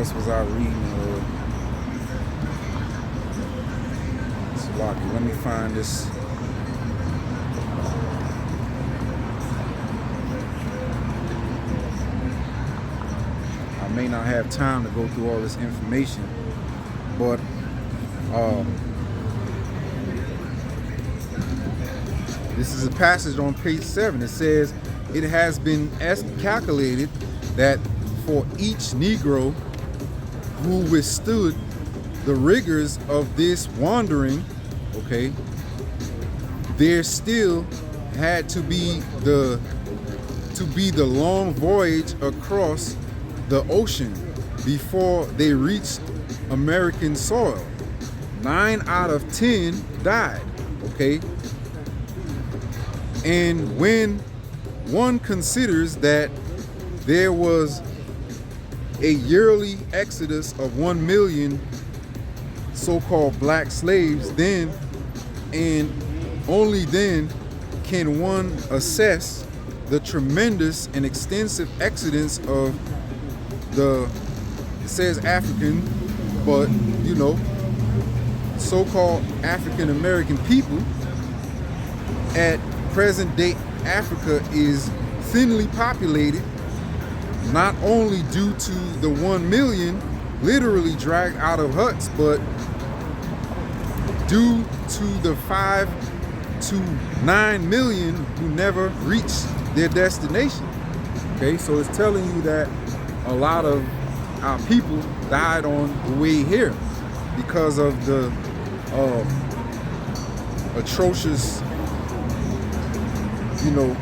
else was I reading? Slocky. Let me find this. I may not have time to go through all this information, but this is a passage on page 7. It says, it has been calculated that for each Negro who withstood the rigors of this wandering, okay, there still had to be the long voyage across the ocean before they reached American soil. 9 out of 10 died, okay? And when one considers that there was a yearly exodus of 1 million so-called black slaves, then and only then can one assess the tremendous and extensive exodus of the, it says African, but you know, so-called African American people. At present day, Africa is thinly populated, not only due to the 1 million literally dragged out of huts, but due to the 5 to 9 million who never reached their destination. Okay, so it's telling you that a lot of our people died on the way here because of the atrocious, you know,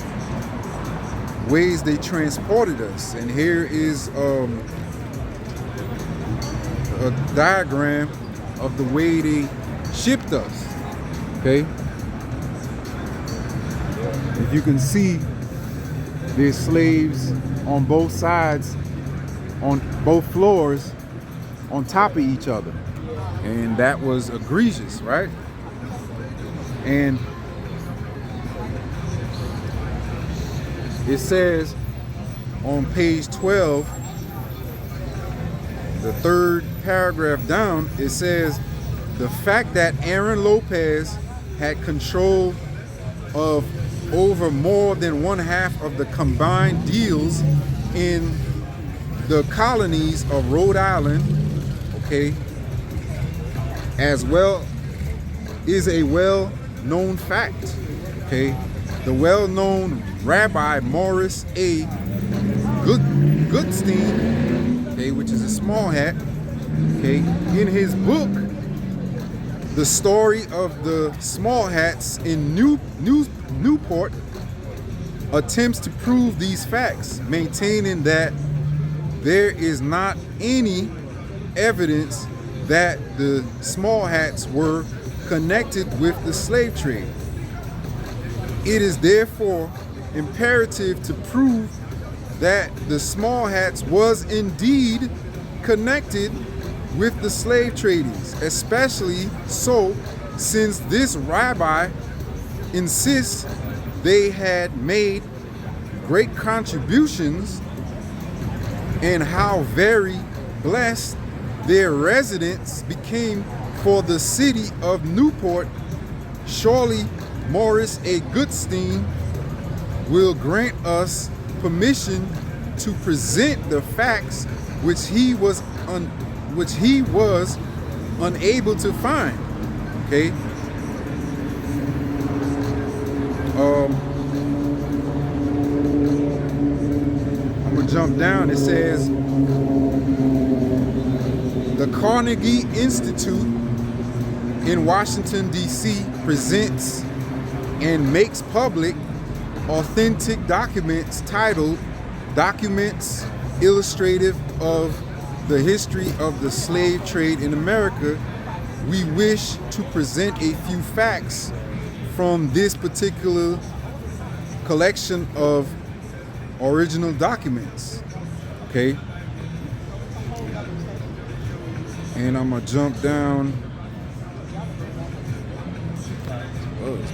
ways they transported us. And here is a diagram of the way they shipped us. Okay, if you can see, there's slaves on both sides, on both floors, on top of each other, and that was egregious, right? And it says on page 12, the third paragraph down, it says the fact that Aaron Lopez had control of over more than 1/2 of the combined deals in the colonies of Rhode Island, okay, as well, is a well-known fact, okay? The well-known Rabbi Morris A. Goodstein, okay, which is a small hat, okay, in his book, The Story of the Small Hats in Newport, attempts to prove these facts, maintaining that there is not any evidence that the small hats were connected with the slave trade. It is therefore imperative to prove that the small hats was indeed connected with the slave traders, especially so since this rabbi insists they had made great contributions, and how very blessed their residence became for the city of Newport. Surely Morris A. Goodstein will grant us permission to present the facts which he was unable to find. Okay. I'm gonna jump down. It says the Carnegie Institute in Washington, D.C. presents and makes public authentic documents titled Documents Illustrative of the History of the Slave Trade in America. We wish to present a few facts from this particular collection of original documents. Okay. And I'm gonna jump down.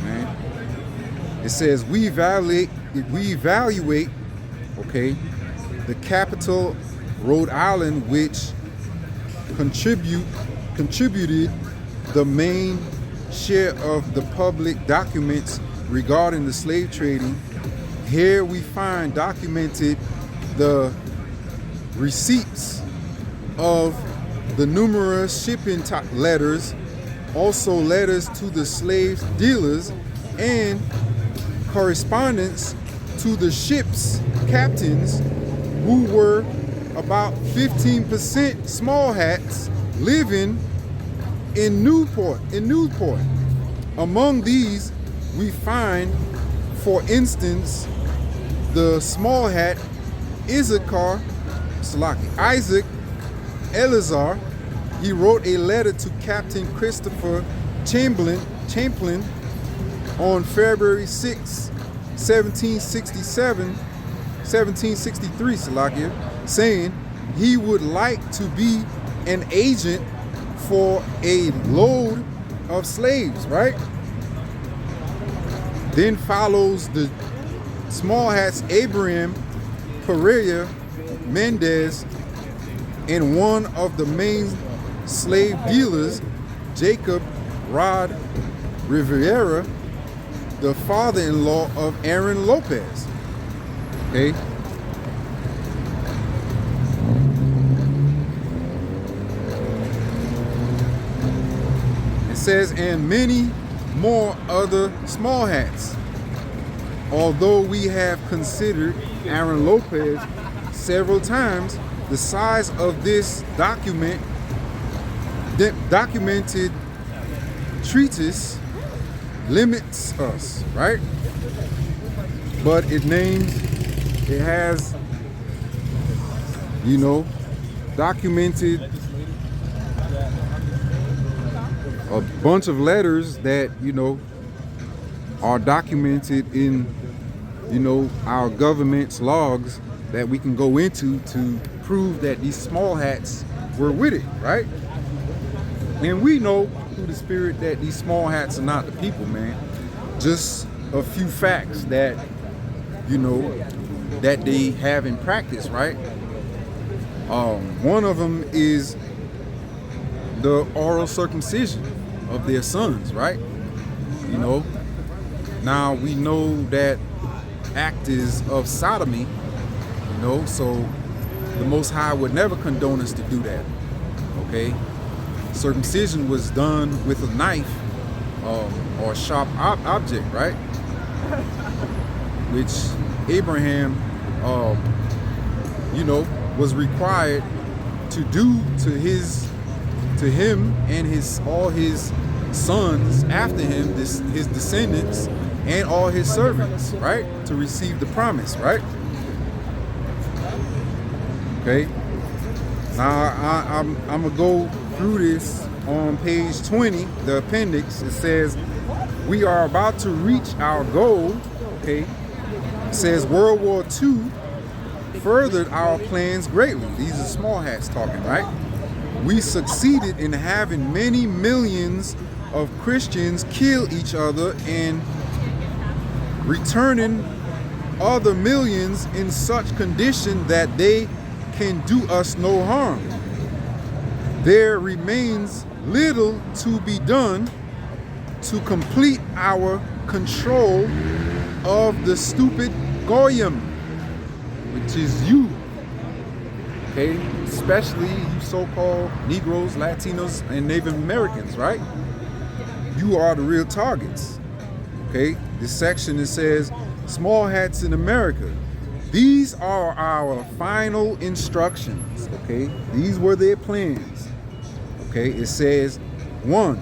Man. It says we evaluate, okay, the capital, Rhode Island, which contributed the main share of the public documents regarding the slave trading. Here we find documented the receipts of the numerous shipping letters, also letters to the slave dealers, and correspondence to the ship's captains, who were about 15% small hats living in Newport. Among these, we find, for instance, the small hat Isaac Eleazar. He wrote a letter to Captain Christopher Chamberlain on February 6, 1763, saying he would like to be an agent for a load of slaves, right? Then follows the small hats Abraham Pereira Mendez and one of the main slave dealers, Jacob Rod Rivera, the father-in-law of Aaron Lopez. Okay. It says, and many more other small hats. Although we have considered Aaron Lopez several times, the size of this documented treatise limits us, right? But it has, documented a bunch of letters that, are documented in, our government's logs that we can go into to prove that these small hats were with it, right? And we know through the spirit that these small hats are not the people, man. Just a few facts that, that they have in practice, right? One of them is the oral circumcision of their sons, right? Now we know that act is of sodomy, so the Most High would never condone us to do that, okay? Circumcision was done with a knife or a sharp object, right? Which Abraham, was required to do to him and all his sons after him, his descendants, and all his servants, right? To receive the promise, right? Okay. Now I'm gonna go through this on page 20, the appendix. It says we are about to reach our goal. Okay. It says World War II furthered our plans greatly. These are small hats talking, right? We succeeded in having many millions of Christians kill each other and returning other millions in such condition that they can do us no harm. There remains little to be done to complete our control of the stupid Goyim, which is you, okay? Especially you so-called Negroes, Latinos, and Native Americans, right? You are the real targets, okay? This section, it says, small hats in America. These are our final instructions, okay? These were their plans, okay? It says, 1,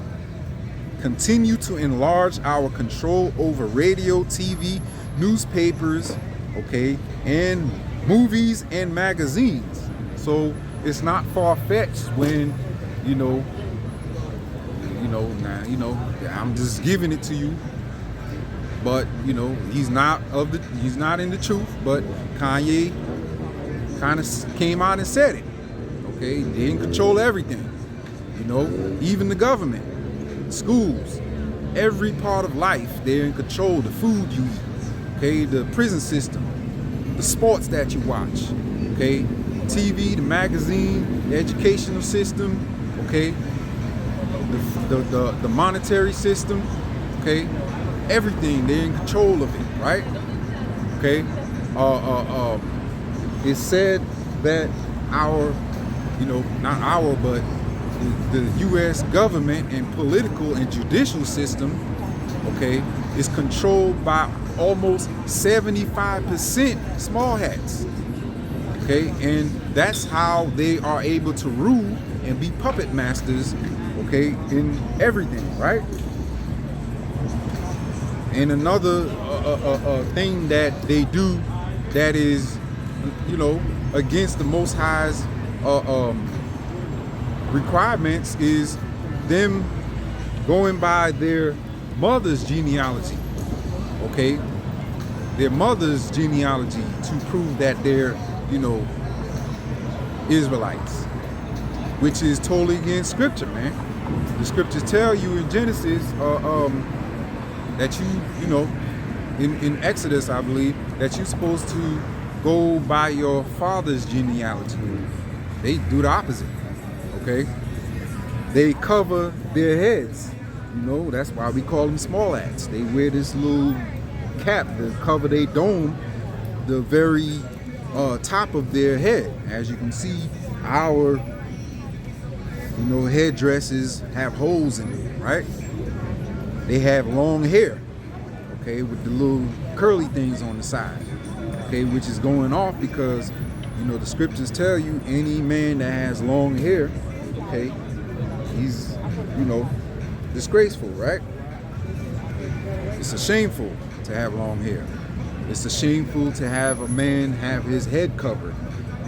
continue to enlarge our control over radio, TV, newspapers, okay, and movies and magazines. So it's not far-fetched when, I'm just giving it to you. But he's not in the truth. But Kanye kind of came out and said it. Okay, they didn't control everything. Even the government, schools, every part of life, they're in control. The food you eat, okay, the prison system, the sports that you watch, okay, TV, the magazine, the educational system, okay, the monetary system, okay, everything. They're in control of it, right? Okay. It's said that our, not our, but the U.S. government and political and judicial system, okay, is controlled by almost 75% small hats. Okay, and that's how they are able to rule and be puppet masters, okay, in everything, right? And another thing that they do that is, against the Most High's requirements is them going by their mother's genealogy, okay? Their mother's genealogy to prove that they're, Israelites, which is totally against scripture, man. The scriptures tell you in Genesis that in Exodus, I believe, that you're supposed to go by your father's genealogy. They do the opposite, okay? They cover their heads. That's why we call them small hats. They wear this little cap to cover their dome, the very top of their head. As you can see, our headdresses have holes in it, right? They have long hair, okay, with the little curly things on the side, okay, which is going off because the scriptures tell you any man that has long hair, okay, he's disgraceful, right? It's a shameful to have long hair. It's a shameful to have a man have his head covered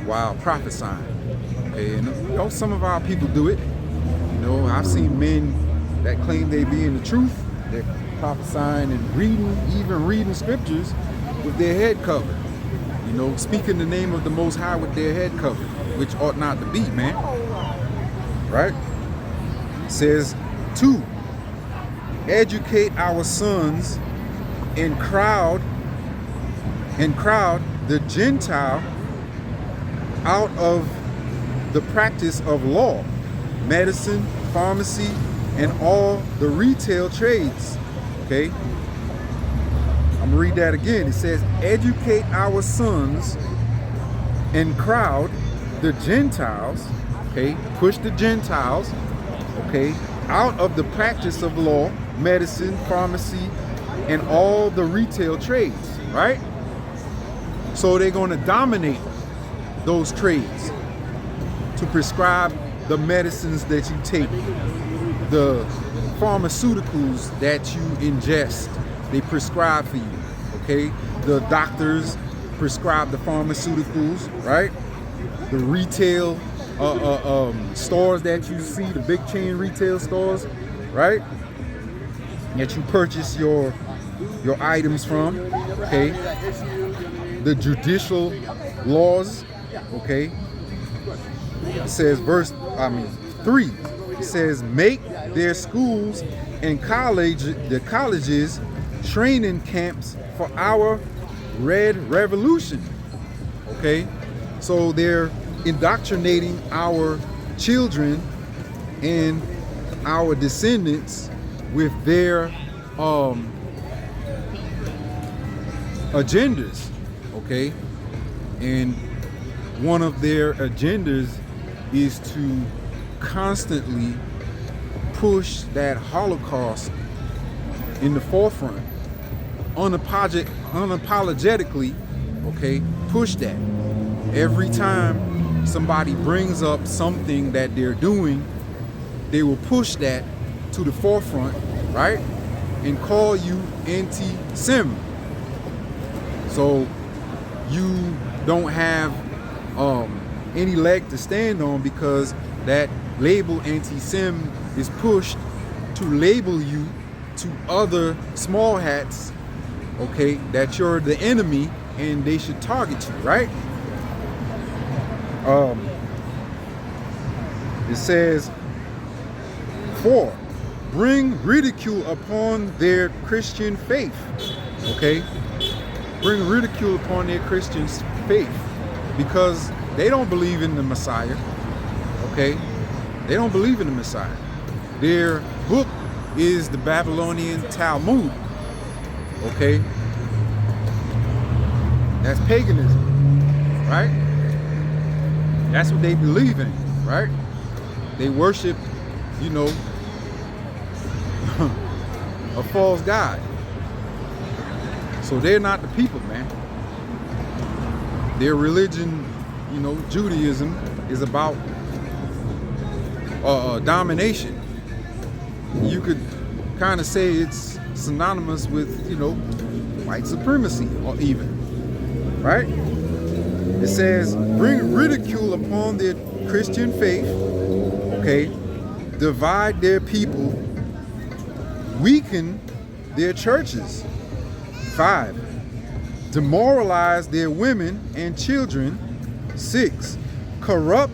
while prophesying. Okay, and some of our people do it. I've seen men that claim they be in the truth, they're prophesying and even reading scriptures with their head covered. Speaking the name of the Most High with their head covered, which ought not to be, man. Right? It says 2, educate our sons and crowd the Gentile out of the practice of law, medicine, pharmacy, and all the retail trades. Okay? I'm gonna read that again. It says, educate our sons and crowd the Gentiles, okay? Push the Gentiles, okay, out of the practice of law, medicine, pharmacy, and all the retail trades, right? So they're going to dominate those trades to prescribe the medicines that you take, the pharmaceuticals that you ingest, they prescribe for you, okay? The doctors prescribe the pharmaceuticals, right? The retail stores that you see, the big chain retail stores, right? That you purchase your items from, okay? The judicial laws, okay? It says 3, it says make their schools and the colleges training camps for our Red Revolution, okay? So they're indoctrinating our children and our descendants with their agendas, okay? And one of their agendas is to constantly push that Holocaust in the forefront, unapologetically, okay? Push that. Every time somebody brings up something that they're doing, they will push that to the forefront, right? And call you anti-Sem. So you don't have any leg to stand on, because that label anti-Sem is pushed to label you to other small hats, okay, that you're the enemy and they should target you, right? It says 4, bring ridicule upon their Christian faith, okay? Bring ridicule upon their Christian faith, because they don't believe in the Messiah. Okay, they don't believe in the Messiah. Their book is the Babylonian Talmud. Okay, that's paganism, right? That's what they believe in, right? They worship, you know, a false god. So they're not the people, man. Their religion, you know, Judaism, is about domination. You could kind of say it's synonymous with, you know, white supremacy, or even, right? It says, bring ridicule upon their Christian faith, okay, divide their people, weaken their churches. 5, demoralize their women and children. 6, corrupt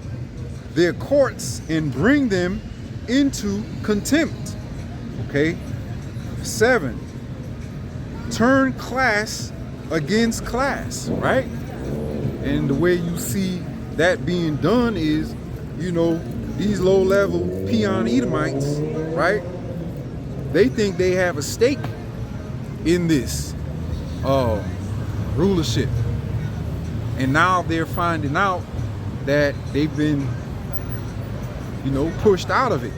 their courts and bring them into contempt. Okay. 7, turn class against class, right? And the way you see that being done is, you know, these low-level peon Edomites, right? They think they have a stake in this rulership. And now they're finding out that they've been, you know, pushed out of it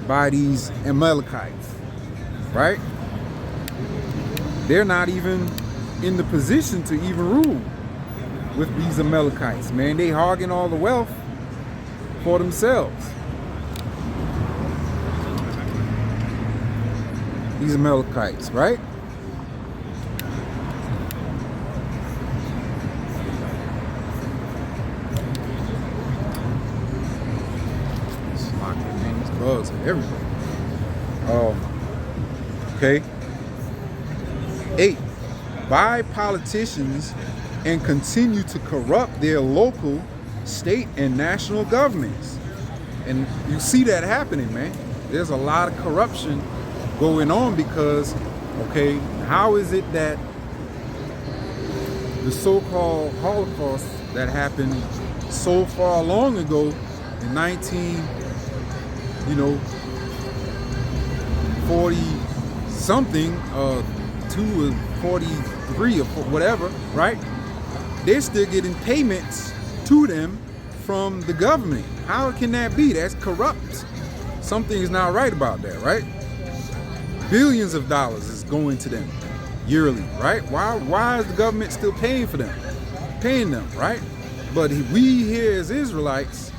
by these Amalekites, right? They're not even in the position to even rule with these Amalekites, man. They hogging all the wealth for themselves. These Amalekites, right? Bugs and everything. Okay. 8, buy politicians and continue to corrupt their local, state, and national governments. And you see that happening, man. There's a lot of corruption going on because, okay, how is it that the so-called Holocaust that happened so far long ago in 40 something, 2 or 43 or whatever, right? They're still getting payments to them from the government. How can that be? That's corrupt. Something is not right about that, right? Billions of dollars is going to them yearly, right? Why is the government still paying for them? Paying them, right? But we here as Israelites,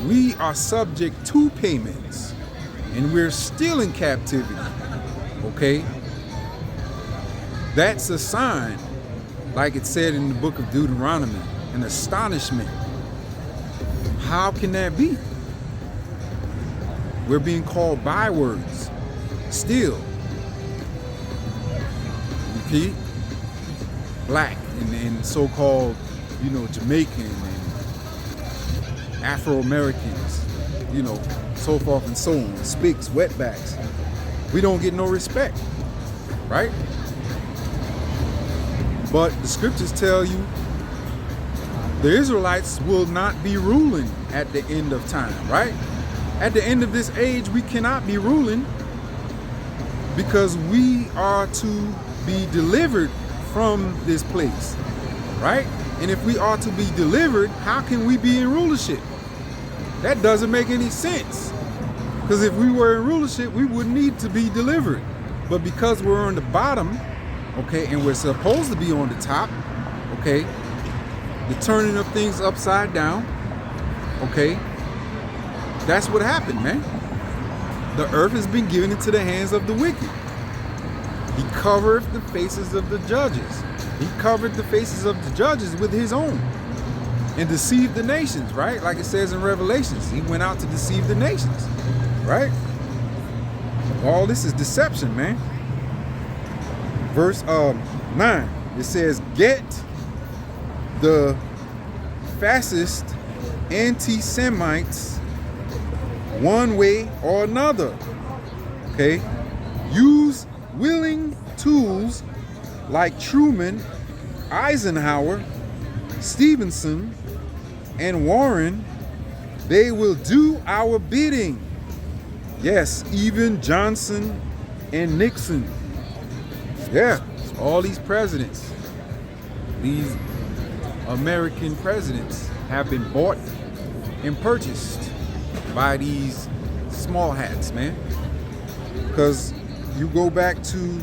we are subject to payments and we're still in captivity, okay? That's a sign, like it said in the book of Deuteronomy, an astonishment. How can that be? We're being called bywords still. Okay? Black and so-called, you know, Jamaican and Afro-Americans, you know, so forth and so on. Spics, wetbacks. We don't get no respect, right? But the scriptures tell you the Israelites will not be ruling at the end of time, right? At the end of this age, we cannot be ruling because we are to be delivered from this place, right? And if we are to be delivered, how can we be in rulership? That doesn't make any sense. Because if we were in rulership, we wouldn't need to be delivered. But because we're on the bottom, okay, and we're supposed to be on the top, okay, the turning of things upside down, okay, that's what happened, man. The earth has been given into the hands of the wicked. He covered the faces of the judges. He covered the faces of the judges with his own and deceived the nations, right? Like it says in Revelations, he went out to deceive the nations, right? All this is deception, man. Verse 9, it says, get the fascist anti-Semites one way or another, okay? Use willing tools like Truman, Eisenhower, Stevenson, and Warren, they will do our bidding. Yes, even Johnson and Nixon. Yeah, all these presidents, these American presidents have been bought and purchased by these small hats, man. Because you go back to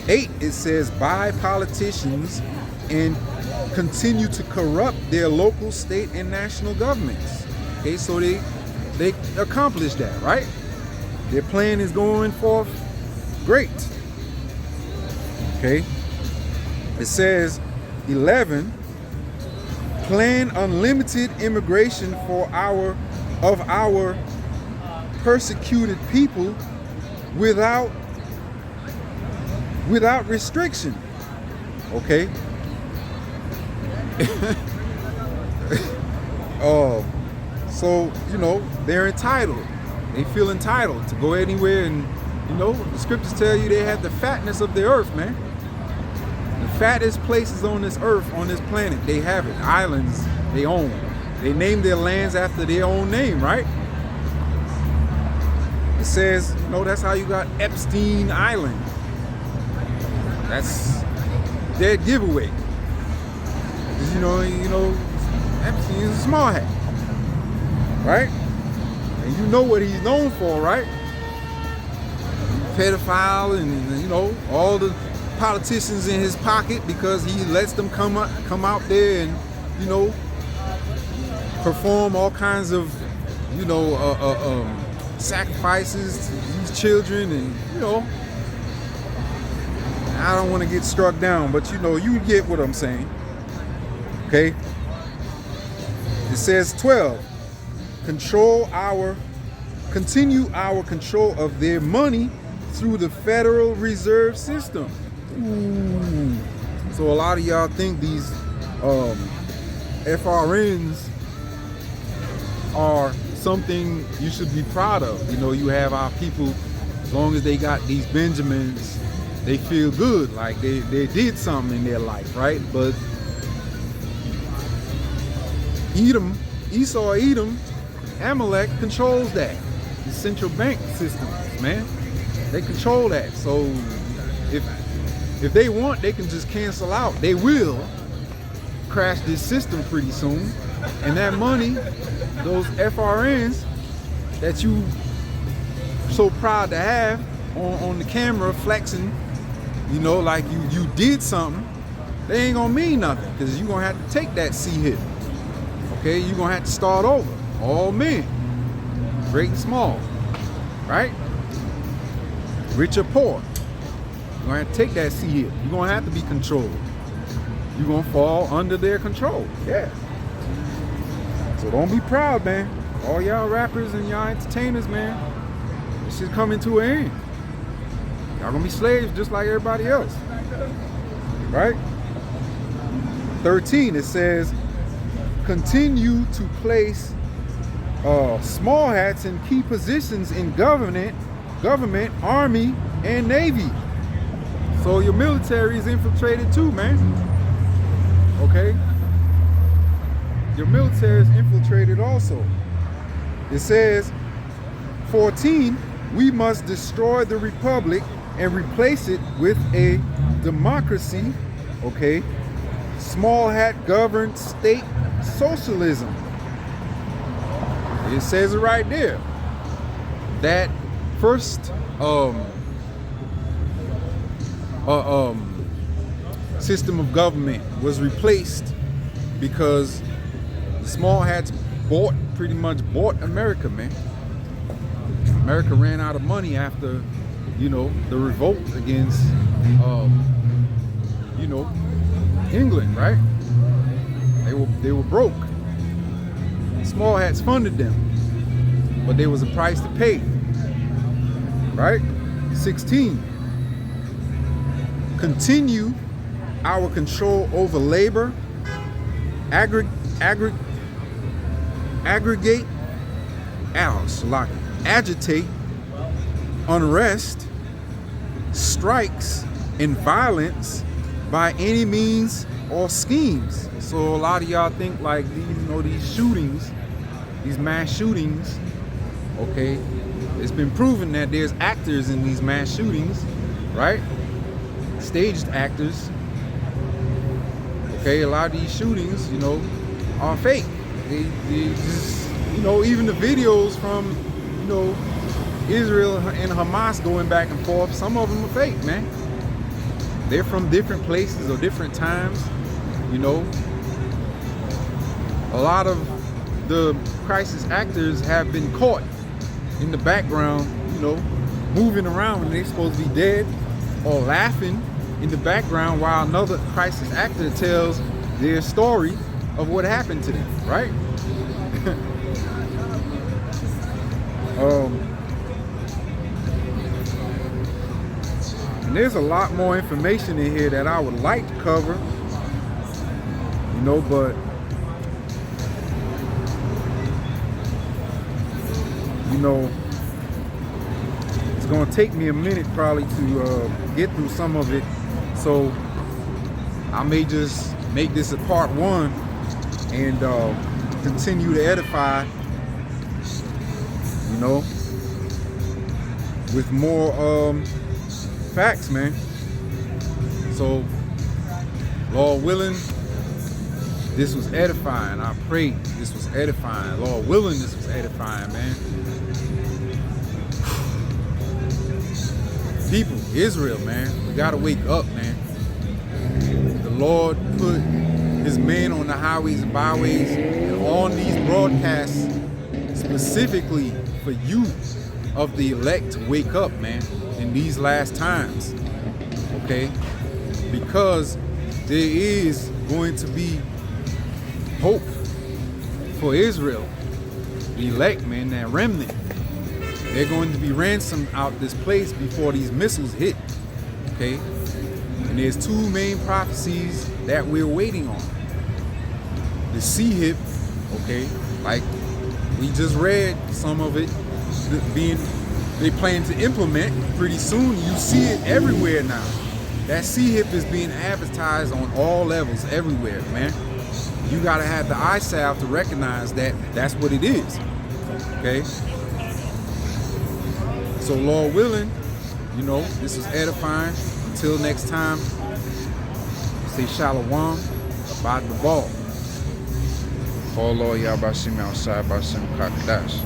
eight, it says buy politicians and continue to corrupt their local, state, and national governments. Okay, so they accomplished that, right? Their plan is going forth great. Okay, it says 11, plan unlimited immigration for our persecuted people without restriction. Okay. So they're entitled. They feel entitled to go anywhere, and the scriptures tell you they have the fatness of the earth, man. The fattest places on this earth, on this planet, they have it. Islands they own. They name their lands after their own name, right? It says, that's how you got Epstein Island. That's their giveaway. Epstein is a small hat, right? And you know what he's known for, right? Pedophile and all the politicians in his pocket, because he lets them come out there and perform all kinds of sacrifices to these children, and I don't want to get struck down, but you get what I'm saying. Okay. It says 12, continue our control of their money through the Federal Reserve System. Ooh. So a lot of y'all think these FRNs are something you should be proud of. You have our people, as long as they got these Benjamins, they feel good, like they did something in their life, right? But Edom, Amalek controls that. The central bank systems, man. They control that. So if they want, they can just cancel out. They will crash this system pretty soon. And that money, those FRNs that you so proud to have on the camera flexing, like you did something, they ain't gonna mean nothing, because you're gonna have to take that C hit. Okay, you're gonna have to start over. All men, great and small, right? Rich or poor, you're gonna have to take that C hit. You're gonna have to be controlled. You're gonna fall under their control. Yeah. So don't be proud, man. All y'all rappers and y'all entertainers, man, this shit's coming to an end. Y'all gonna be slaves just like everybody else, right? 13, it says, continue to place small hats in key positions in government, army, and navy. So your military is infiltrated too, man. Okay? Your military is infiltrated also. It says, 14, we must destroy the republic and replace it with a democracy, okay? Small hat governed state socialism. It says it right there. That first system of government was replaced because the small hats pretty much bought America, man. America ran out of money after, the revolt against, England, right? They were broke. Small hats funded them, but there was a price to pay, right? 16, continue our control over labor, agitate, unrest, strikes, and violence by any means or schemes. So a lot of y'all think like these shootings, these mass shootings, okay, it's been proven that there's actors in these mass shootings, right? Staged actors. Okay, a lot of these shootings, are fake. They just, even the videos from, Israel and Hamas going back and forth, some of them are fake, man. They're from different places or different times, A lot of the crisis actors have been caught in the background, moving around when they're supposed to be dead, or laughing in the background while another crisis actor tells their story of what happened to them, right? And there's a lot more information in here that I would like to cover, but it's going to take me a minute probably to get through some of it. So I may just make this a part 1 and continue to edify, with more facts, man. So Lord willing, this was edifying. I pray this was edifying. Lord willing, this was edifying, man. People, Israel, man, we gotta wake up, man. The Lord put his men on the highways and byways and on these broadcasts specifically for you of the elect to wake up, man, in these last times, okay? Because there is going to be hope for Israel, the elect, man, that remnant. They're going to be ransomed out this place before these missiles hit, okay? And there's 2 main prophecies that we're waiting on. The Sea-Hip, okay, like we just read some of it they plan to implement pretty soon. You see it everywhere now. That Sea-Hip is being advertised on all levels, everywhere, man. You gotta have the eye salve to recognize that that's what it is, okay? So Lord willing, this was edifying. Until next time, say shalom, abide the ball. Oh Lord, Yahbashim outside Bashim Kakadash.